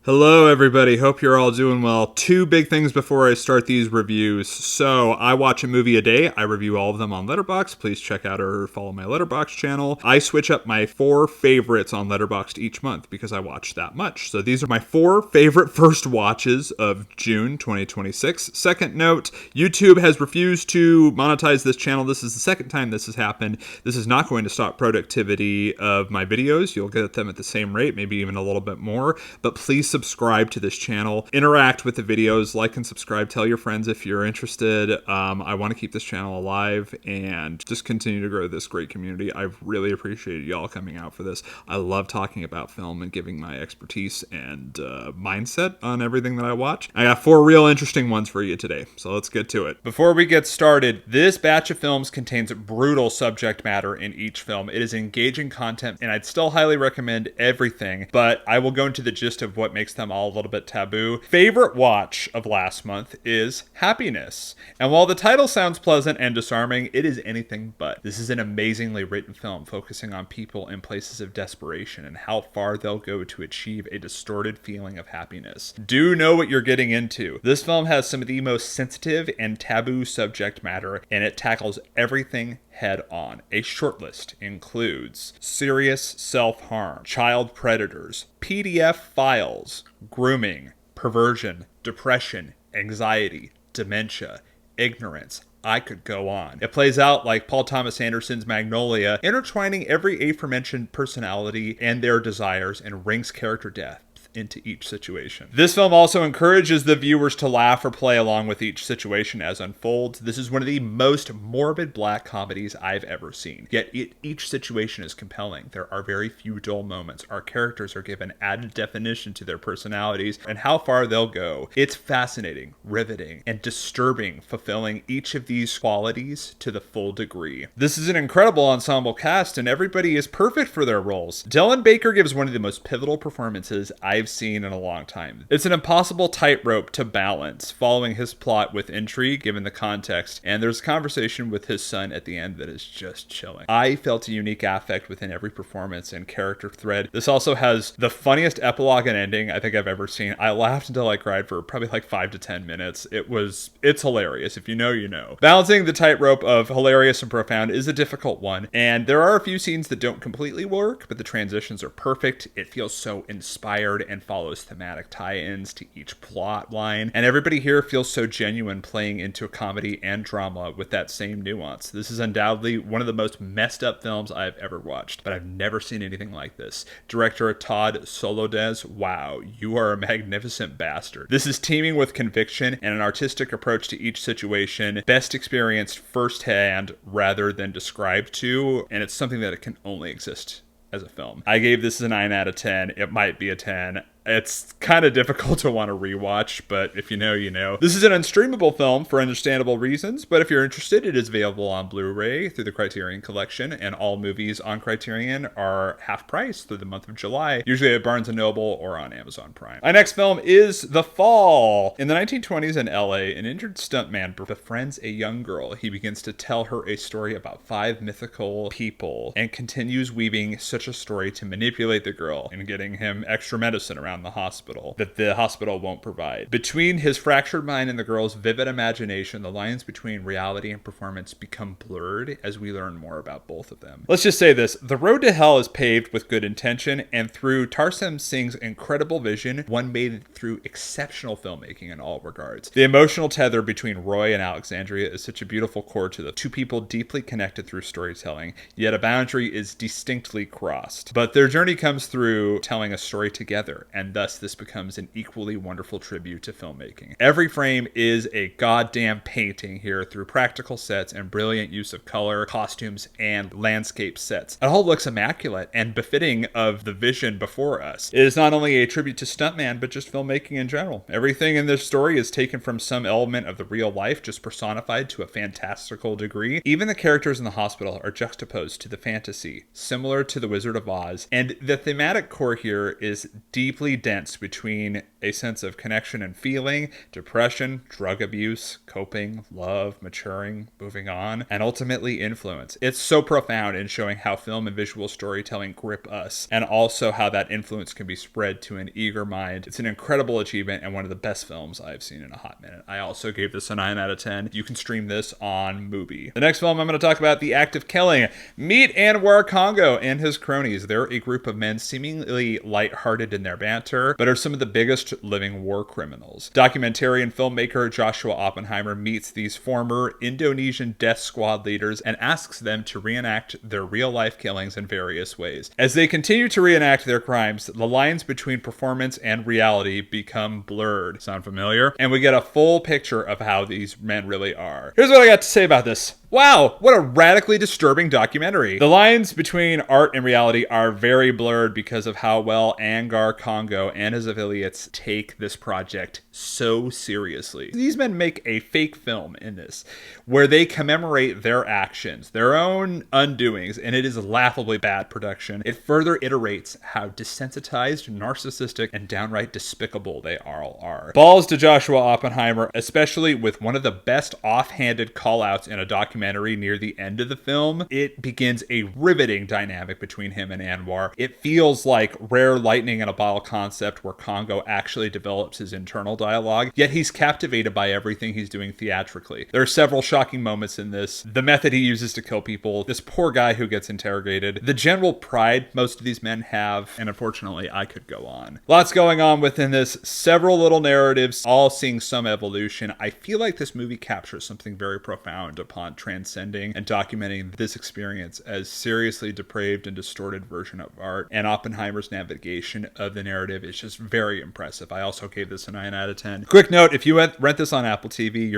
Hello, everybody. Hope you're all doing well. Two big things before I start these reviews. So, I watch a movie a day. I review all of them on Letterboxd. Please check out or follow my Letterboxd channel. I switch up my 4 favorites on Letterboxd each month because I watch that much. So, these are my 4 favorite first watches of June 2026. Second note, YouTube has refused to monetize this channel. This is the second time this has happened. This is not going to stop productivity of my videos. You'll get them at the same rate, maybe even a little bit more. But please subscribe to this channel, interact with the videos, like and subscribe, tell your friends if you're interested. I want to keep this channel alive and just continue to grow this great community. I've really appreciated y'all coming out for this. I love talking about film and giving my expertise and mindset on everything that I watch. I got 4 real interesting ones for you today, so let's get to it. Before we get started, this batch of films contains brutal subject matter in each film. It is engaging content, and I'd still highly recommend everything, but I will go into the gist of what makes them all a little bit taboo. Favorite watch of last month is Happiness. And while the title sounds pleasant and disarming, it is anything but. This is an amazingly written film focusing on people in places of desperation and how far they'll go to achieve a distorted feeling of happiness. Do know what you're getting into. This film has some of the most sensitive and taboo subject matter, and it tackles everything head on. A shortlist includes serious self-harm, child predators, PDF files, grooming, perversion, depression, anxiety, dementia, ignorance. I could go on. It plays out like Paul Thomas Anderson's Magnolia, intertwining every aforementioned personality and their desires and wrings character depth into each situation. This film also encourages the viewers to laugh or play along with each situation as unfolds. This is one of the most morbid black comedies I've ever seen. Yet each situation is compelling. There are very few dull moments. Our characters are given added definition to their personalities and how far they'll go. It's fascinating, riveting, and disturbing, fulfilling each of these qualities to the full degree. This is an incredible ensemble cast, and everybody is perfect for their roles. Dylan Baker gives one of the most pivotal performances I've seen in a long time. It's an impossible tightrope to balance, following his plot with intrigue given the context, and there's a conversation with his son at the end that is just chilling. I felt a unique affect within every performance and character thread. This also has the funniest epilogue and ending I think I've ever seen. I laughed until I cried for probably like 5 to 10 minutes. It's hilarious. If you know, you know. Balancing the tightrope of hilarious and profound is a difficult one, and there are a few scenes that don't completely work, but the transitions are perfect. It feels so inspired and follows thematic tie-ins to each plot line, and everybody here feels so genuine, playing into a comedy and drama with that same nuance. This is undoubtedly one of the most messed up films I've ever watched, but I've never seen anything like this. Director Todd Solondz, wow, you are a magnificent bastard. This is teeming with conviction and an artistic approach to each situation, best experienced firsthand rather than described to, and it's something that it can only exist as a film. I gave this a 9 out of 10. It might be a 10. It's kind of difficult to want to rewatch, but if you know, you know. This is an unstreamable film for understandable reasons, but if you're interested, it is available on Blu-ray through the Criterion Collection, and all movies on Criterion are half price through the month of July, usually at Barnes & Noble or on Amazon Prime. Our next film is The Fall. In the 1920s in LA, an injured stuntman befriends a young girl. He begins to tell her a story about 5 mythical people and continues weaving such a story to manipulate the girl and getting him extra medicine around the hospital that the hospital won't provide. Between his fractured mind and the girl's vivid imagination, the lines between reality and performance become blurred as we learn more about both of them. Let's just say this, the road to hell is paved with good intention, and through Tarsem Singh's incredible vision, one made through exceptional filmmaking in all regards. The emotional tether between Roy and Alexandria is such a beautiful chord to the two people deeply connected through storytelling, yet a boundary is distinctly crossed. But their journey comes through telling a story together, and thus this becomes an equally wonderful tribute to filmmaking. Every frame is a goddamn painting here through practical sets and brilliant use of color, costumes, and landscape sets. It all looks immaculate and befitting of the vision before us. It is not only a tribute to stuntman, but just filmmaking in general. Everything in this story is taken from some element of the real life, just personified to a fantastical degree. Even the characters in the hospital are juxtaposed to the fantasy, similar to The Wizard of Oz, and the thematic core here is deeply emotionally dense between a sense of connection and feeling, depression, drug abuse, coping, love, maturing, moving on, and ultimately influence. It's so profound in showing how film and visual storytelling grip us, and also how that influence can be spread to an eager mind. It's an incredible achievement and one of the best films I've seen in a hot minute. I also gave this a 9 out of 10. You can stream this on Mubi. The next film I'm going to talk about, The Act of Killing. Meet Anwar Congo and his cronies. They're a group of men seemingly lighthearted in their banter, but are some of the biggest living war criminals. Documentarian filmmaker Joshua Oppenheimer meets these former Indonesian death squad leaders and asks them to reenact their real-life killings in various ways. As they continue to reenact their crimes, the lines between performance and reality become blurred. Sound familiar? And we get a full picture of how these men really are. Here's what I got to say about this. Wow, what a radically disturbing documentary. The lines between art and reality are very blurred because of how well Anwar Congo and his affiliates take this project so seriously. These men make a fake film in this, where they commemorate their actions, their own undoings, and it is laughably bad production. It further iterates how desensitized, narcissistic, and downright despicable they all are. Balls to Joshua Oppenheimer, especially with one of the best offhanded callouts in a documentary near the end of the film. It begins a riveting dynamic between him and Anwar. It feels like rare lightning in a bottle concept where Congo actually develops his internal dialogue, yet he's captivated by everything he's doing theatrically. There are several shocking moments in this. The method he uses to kill people, this poor guy who gets interrogated, the general pride most of these men have, and unfortunately I could go on. Lots going on within this, several little narratives, all seeing some evolution. I feel like this movie captures something very profound upon transcending and documenting this experience as seriously depraved and distorted version of art, and Oppenheimer's navigation of the narrative is just very impressive. I also gave this a 9 out of 10. Quick note, if you rent this on Apple TV,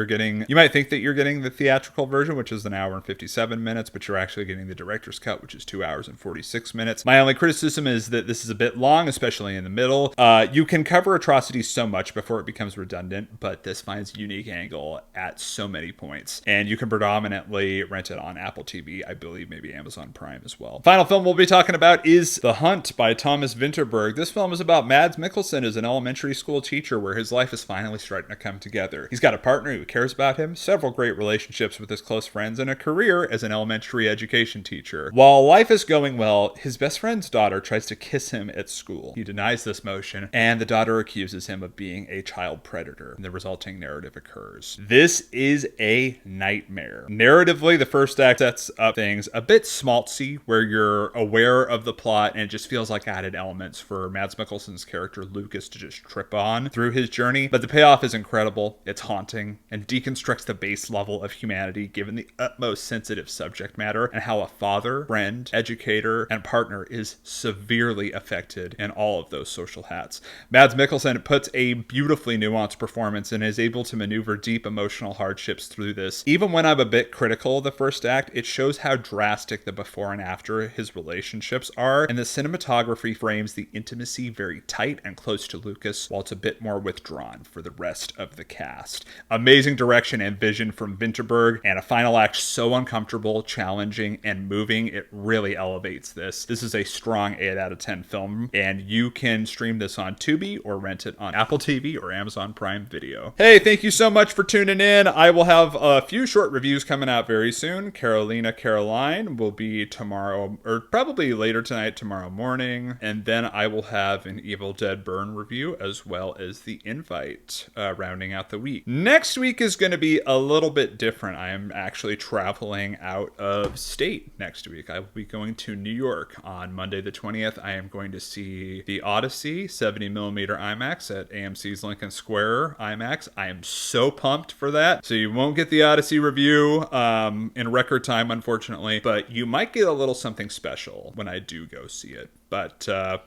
you might think that you're getting the theatrical version, which is an hour and 57 minutes, but you're actually getting the director's cut, which is 2 hours and 46 minutes. My only criticism is that this is a bit long, especially in the middle. You can cover atrocities so much before it becomes redundant, but this finds unique angle at so many points, and you can predominantly rent it on Apple TV, I believe maybe Amazon Prime as well. Final film we'll be talking about is The Hunt by Thomas Vinterberg. This film is about Mads Mikkelsen as an elementary school teacher where his life is finally starting to come together. He's got a partner who cares about him, several great relationships with his close friends, and a career as an elementary education teacher. While life is going well, his best friend's daughter tries to kiss him at school. He denies this motion, and the daughter accuses him of being a child predator. The resulting narrative occurs. This is a nightmare. Narratively, the first act sets up things a bit schmaltzy, where you're aware of the plot, and it just feels like added elements for Mads Mikkelsen's character Lucas to just trip on through his journey. But the payoff is incredible, it's haunting, and deconstructs the base level of humanity given the utmost sensitive subject matter, and how a father, friend, educator, and partner is severely affected in all of those social hats. Mads Mikkelsen puts a beautifully nuanced performance and is able to maneuver deep emotional hardships through this. Even when I'm a bit critical of the first act, it shows how drastic the before and after his relationships are, and the cinematography frames the intimacy very tight and close to Lucas, while it's a bit more withdrawn for the rest of the cast. Amazing direction and vision from Vinterberg, and a final act so uncomfortable, challenging, and moving, it really elevates this. This is a strong 8 out of 10 film, and you can stream this on Tubi or rent it on Apple TV or Amazon Prime Video. Hey, thank you so much for tuning in. I will have a few short reviews coming out very soon. Caroline will be tomorrow, or probably later tonight, tomorrow morning, and then I will have an Evil Dead Burn review as well as The Invite rounding out the week. Next week is going to be a little bit different. I am actually traveling out of state next week. I will be going to New York on Monday the 20th. I am going to see The Odyssey 70mm IMAX at AMC's Lincoln Square IMAX. I am so pumped for that. So you won't get the Odyssey review in record time, unfortunately, but you might get a little something special when I do go see it. But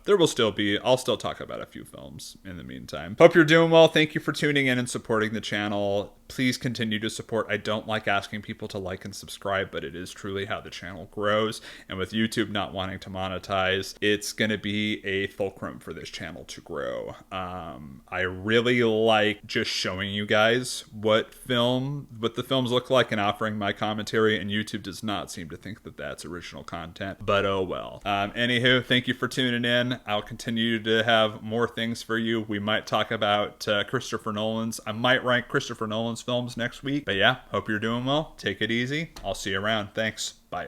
there will still be, I'll still talk about a few films in the meantime. Hope you're doing well. Thank you for tuning in and supporting the channel. Please continue to support. I don't like asking people to like and subscribe, but it is truly how the channel grows. And with YouTube not wanting to monetize, it's going to be a fulcrum for this channel to grow. I really like just showing you guys what the films look like and offering my commentary, and YouTube does not seem to think that that's original content, but oh well. Anywho, thank you for tuning in. I'll continue to have more things for you. We might talk about Christopher Nolan's. I might rank Christopher Nolan's films next week. But yeah, hope you're doing well. Take it easy. I'll see you around. Thanks. Bye.